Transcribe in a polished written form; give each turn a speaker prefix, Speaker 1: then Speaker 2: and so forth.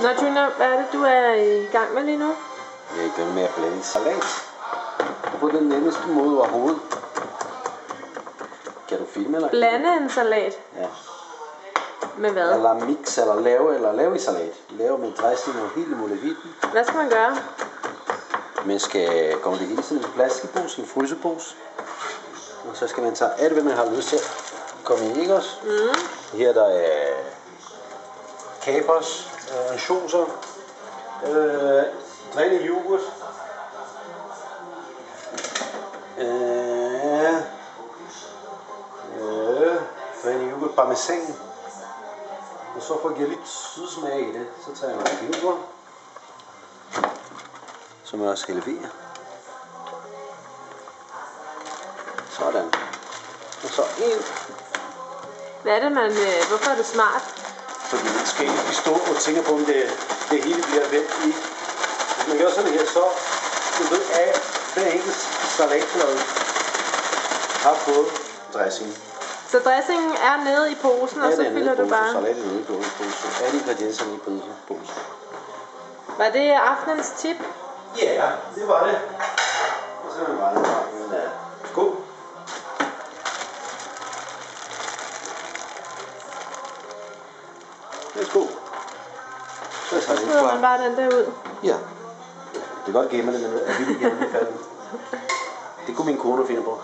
Speaker 1: Nå, Junior, hvad er det, du er i gang med lige nu?
Speaker 2: Jeg er i gang med at blande salat på den nemmeste måde overhovedet. Kan du filme eller?
Speaker 1: Blande en salat?
Speaker 2: Ja.
Speaker 1: Med hvad?
Speaker 2: Eller mix, eller lave i salat. Lave med dressing og hele muligheden.
Speaker 1: Hvad skal man gøre?
Speaker 2: Man skal komme det hele i sådan en plastikpose, en frysepose. Og så skal man tage alt, hvad man har lyst til at komme i, ikke også? Mm. Her der er kapers, ansjoser, drænet yoghurt, drænet yoghurt, parmesan. Og så for at give lidt sydsmag i det, så tager jeg noget yoghurt, som jeg også halverer. Sådan. Og så en.
Speaker 1: Hvad er det, hvorfor er det smart?
Speaker 2: Fordi man skal ikke stå og tænke på, om det hele bliver vendt i. Hvis man gør sådan her, så du ved at hver enkelt salatblad har fået dressing.
Speaker 1: Så dressingen er nede i posen, og så fylder du bare?
Speaker 2: Salaten er nede i posen. Alle ingredienserne i posen.
Speaker 1: Var det aftenens tip?
Speaker 2: Ja, det var det. Og så var det bare en skål. Værsgo. Så
Speaker 1: smider man bare den der ud?
Speaker 2: Ja. Det er godt gemme det, men jeg vil ikke gemme det. Det kunne min kone finde på.